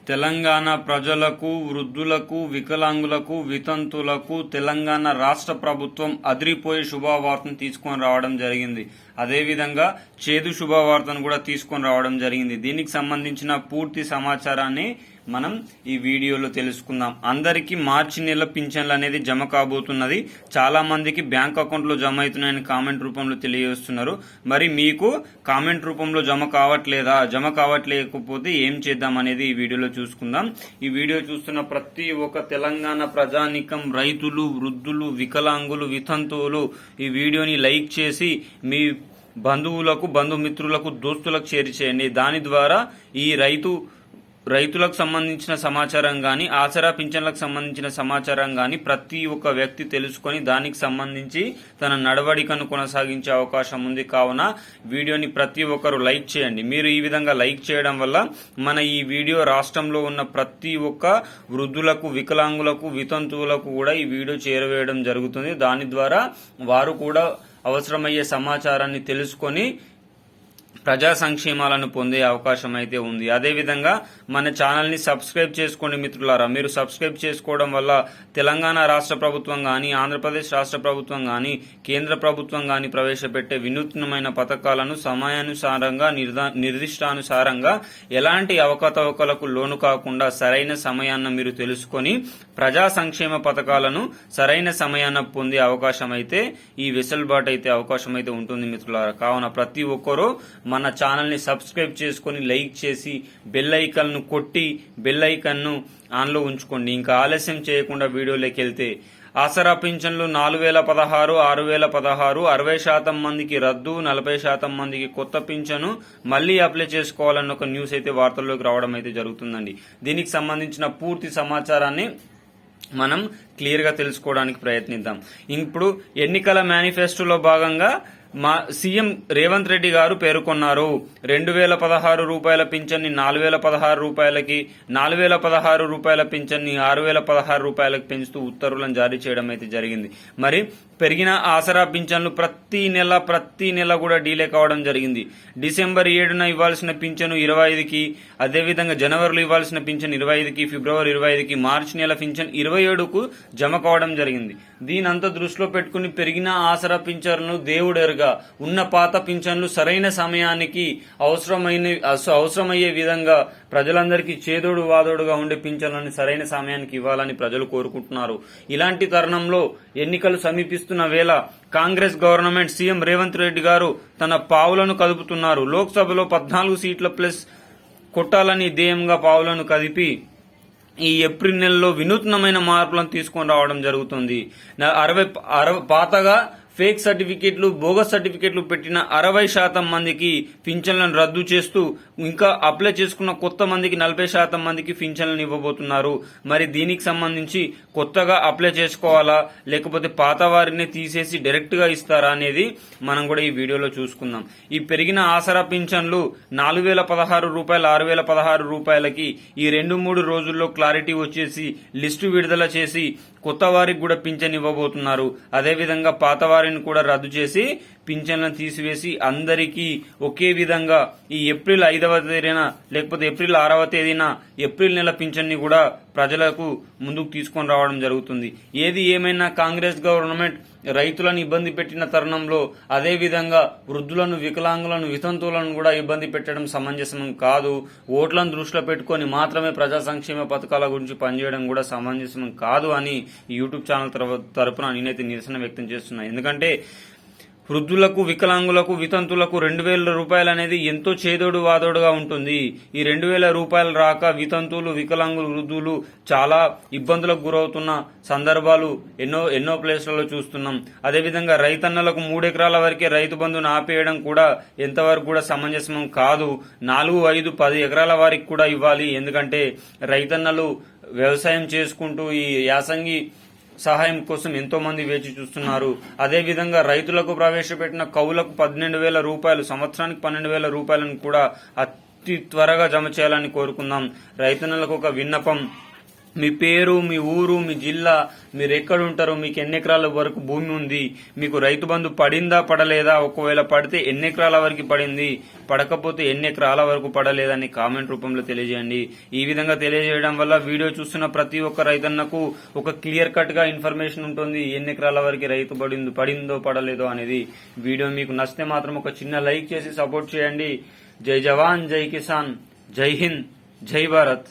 తెలంగాణ ప్రజలకు, వృద్ధులకు, వికలాంగులకు, వితంతులకు తెలంగాణ రాష్ట్ర ప్రభుత్వం అదిరిపోయే శుభవార్తను తీసుకొని రావడం జరిగింది. అదేవిధంగా చేదు శుభవార్తను కూడా తీసుకొని రావడం జరిగింది. దీనికి సంబంధించిన పూర్తి సమాచారాన్ని మనం ఈ వీడియోలో తెలుసుకుందాం. అందరికీ మార్చి నెల పింఛన్లు అనేది జమ కాబోతున్నది. చాలా మందికి బ్యాంక్ అకౌంట్ లో జమ అవుతున్నాయని కామెంట్ రూపంలో తెలియజేస్తున్నారు. మరి మీకు కామెంట్ రూపంలో జమ కావట్లేకపోతే ఏం చేద్దాం అనేది ఈ వీడియోలో చూసుకుందాం. ఈ వీడియో చూస్తున్న ప్రతి ఒక్క తెలంగాణ ప్రజానికం, రైతులు, వృద్ధులు, వికలాంగులు, వితంతువులు ఈ వీడియోని లైక్ చేసి మీ బంధువులకు, బంధుమిత్రులకు, దోస్తులకు షేర్ చేయండి. దాని ద్వారా ఈ రైతులకు సంబంధించిన సమాచారం గాని, ఆసరా పింఛన్లకు సంబంధించిన సమాచారం గాని ప్రతి ఒక్క వ్యక్తి తెలుసుకొని దానికి సంబంధించి తన నడవడికను కొనసాగించే అవకాశం ఉంది. కావున వీడియోని ప్రతి ఒక్కరు లైక్ చేయండి. మీరు ఈ విధంగా లైక్ చేయడం వల్ల మన ఈ వీడియో రాష్ట్రంలో ఉన్న ప్రతి ఒక్క వృద్ధులకు, వికలాంగులకు, వితంతువులకు కూడా ఈ వీడియో చేరవేయడం జరుగుతుంది. దాని ద్వారా వారు కూడా అవసరమయ్యే సమాచారాన్ని తెలుసుకొని ప్రజా సంక్షేమాలను పొందే అవకాశం అయితే ఉంది. అదేవిధంగా మన ఛానల్ ని సబ్స్క్రైబ్ చేసుకోండి మిత్రులారా. మీరు సబ్స్క్రైబ్ చేసుకోవడం వల్ల తెలంగాణ రాష్ట్ర ప్రభుత్వం గాని, ఆంధ్రప్రదేశ్ రాష్ట్ర ప్రభుత్వం గాని, కేంద్ర ప్రభుత్వం గాని ప్రవేశపెట్టే వినూత్నమైన పథకాలను సమయానుసారంగా, నిర్దిష్టానుసారంగా ఎలాంటి అవకతవకలకు లోను కాకుండా సరైన సమయాన్ని మీరు తెలుసుకొని ప్రజా సంక్షేమ పథకాలను సరైన సమయాన్ని పొందే అవకాశం అయితే ఈ వెసులుబాటు అయితే అవకాశం అయితే ఉంటుంది మిత్రులారా. కావున ప్రతి ఒక్కరూ మన ఛానల్ ని సబ్స్క్రైబ్ చేసుకుని లైక్ చేసి బెల్ ఐకాన్ ను కొట్టి బెల్ ఐకాన్ ను ఆన్ లో ఉంచుకోండి. ఇంకా ఆలస్యం చేయకుండా వీడియోలోకి వెళ్తే ఆసరా పింఛన్లు 4016, 6016, 60% మందికి రద్దు, 40% మందికి కొత్త పింఛను మళ్లీ అప్లై చేసుకోవాలన్న ఒక న్యూస్ అయితే వార్తల్లోకి రావడం అయితే జరుగుతుందండి. దీనికి సంబంధించిన పూర్తి సమాచారాన్ని మనం క్లియర్ గా తెలుసుకోవడానికి ప్రయత్నిద్దాం. ఇప్పుడు ఎన్నికల మేనిఫెస్టోలో భాగంగా మా సీఎం రేవంత్ రెడ్డి గారు పేర్కొన్నారు. 2016 రూపాయల పింఛన్ని 4016 రూపాయలకి, 4016 రూపాయల పింఛన్ని 6016 రూపాయలకు పెంచుతూ ఉత్తర్వులను జారీ చేయడం అయితే జరిగింది. మరి పెరిగిన ఆసరా పింఛన్లు ప్రతి నెల కూడా డీలే కావడం జరిగింది. డిసెంబర్ 7న ఇవ్వాల్సిన పింఛను 25కి, అదేవిధంగా జనవరిలో ఇవ్వాల్సిన పింఛన్ 25కి, ఫిబ్రవరి 25కి, మార్చి నెల పింఛన్ 27కు జమ కావడం జరిగింది. దీనంతా దృష్టిలో పెట్టుకుని పెరిగిన ఆసరా పింఛన్లను దేవుడెరుగా ఉన్న పాత పింఛన్లు సరైన సమయానికి అవసరమయ్యే విధంగా ప్రజలందరికీ చేదోడు వాదోడుగా ఉండే పింఛన్లను సరైన సమయానికి ఇవ్వాలని ప్రజలు కోరుకుంటున్నారు. ఇలాంటి తరుణంలో ఎన్నికలు సమీపిస్తున్న వేళ కాంగ్రెస్ గవర్నమెంట్ సీఎం రేవంత్ రెడ్డి గారు తన పావులను కదుపుతున్నారు. లోక్సభలో 14 సీట్ల ప్లస్ కొట్టాలని ధ్యేయంగా పావులను కదిపి ఈ ఏప్రిల్ నెలలో వినూత్నమైన మార్పులను తీసుకొని రావడం జరుగుతుంది. పాతగా ఫేక్ సర్టిఫికెట్లు, బోగస్ సర్టిఫికెట్లు పెట్టిన 60% మందికి పింఛన్లను రద్దు చేస్తూ ఇంకా అప్లై చేసుకున్న కొత్త మందికి 40% మందికి పింఛన్లను ఇవ్వబోతున్నారు. మరి దీనికి సంబంధించి కొత్తగా అప్లై చేసుకోవాలా, లేకపోతే పాత వారిని తీసేసి డైరెక్ట్ గా ఇస్తారా అనేది మనం కూడా ఈ వీడియోలో చూసుకుందాం. ఈ పెరిగిన ఆసరా పింఛన్లు 4016 రూపాయలు, 6016 రూపాయలకి ఈ 2-3 రోజుల్లో క్లారిటీ వచ్చేసి లిస్టు విడుదల చేసి కొత్త వారికి కూడా పింఛన్ ఇవ్వబోతున్నారు. అదేవిధంగా పాత వారిని కూడా రద్దు చేసి పింఛన్లను తీసివేసి అందరికీ ఒకే విధంగా ఈ ఏప్రిల్ 5వ తేదీన లేకపోతే ఏప్రిల్ 6వ తేదీన ఏప్రిల్ నెల పింఛన్ని కూడా ప్రజలకు ముందుకు తీసుకొని రావడం జరుగుతుంది. ఏది ఏమైనా కాంగ్రెస్ గవర్నమెంట్ రైతులను ఇబ్బంది పెట్టిన తరుణంలో అదేవిధంగా వృద్ధులను, వికలాంగులను, వితంతువులను కూడా ఇబ్బంది పెట్టడం సమంజసం కాదు. ఓట్లను దృష్టిలో పెట్టుకుని మాత్రమే ప్రజా సంక్షేమ పథకాల గురించి పనిచేయడం కూడా సమంజసం కాదు అని ఈ యూట్యూబ్ ఛానల్ తరపున నేనైతే నిరసన వ్యక్తం చేస్తున్నాను. ఎందుకంటే వృద్ధులకు, వికలాంగులకు, వితంతులకు 2000 రూపాయలు అనేది ఎంతో చేదోడు వాదోడుగా ఉంటుంది. ఈ 2000 రూపాయలు రాక వితంతువులు, వికలాంగులు, వృద్ధులు చాలా ఇబ్బందులకు గురవుతున్న సందర్భాలు ఎన్నో ప్లేస్లలో చూస్తున్నాం. అదేవిధంగా రైతన్నలకు 3 ఎకరాల వరకే రైతు బంధును ఆపేయడం కూడా ఎంతవరకు కూడా సమంజసం కాదు. 4, 5, 10 ఎకరాల వారికి కూడా ఇవ్వాలి. ఎందుకంటే రైతన్నలు వ్యవసాయం చేసుకుంటూ ఈ యాసంగి సహాయం కోసం ఎంతో మంది వేచి చూస్తున్నారు. అదేవిధంగా రైతులకు ప్రవేశపెట్టిన కౌలకు 12,000 రూపాయలు, సంవత్సరానికి 12,000 రూపాయలను కూడా అతి త్వరగా జమ చేయాలని కోరుకుందాం. రైతన్నలకు ఒక విన్నపం, మీ పేరు, మీ ఊరు, మీ జిల్లా, మీరు ఎక్కడ ఉంటారో, మీకు ఎన్ని ఎకరాల వరకు భూమి ఉంది, మీకు రైతు బంధు పడిందా పడలేదా, ఒకవేళ పడితే ఎన్ని ఎకరాల వరకు పడింది, పడకపోతే ఎన్ని ఎకరాల వరకు పడలేదని కామెంట్ రూపంలో తెలియజేయండి. ఈ విధంగా తెలియజేయడం వల్ల వీడియో చూస్తున్న ప్రతి ఒక్క రైతన్నకు ఒక క్లియర్ కట్ గా ఇన్ఫర్మేషన్ ఉంటుంది, ఎన్ని ఎకరాల వరకు రైతు పడిందో పడలేదో అనేది. వీడియో మీకు నచ్చితే మాత్రం ఒక చిన్న లైక్ చేసి సపోర్ట్ చేయండి. జై జవాన్, జై కిసాన్, జై హింద్, జై భారత్.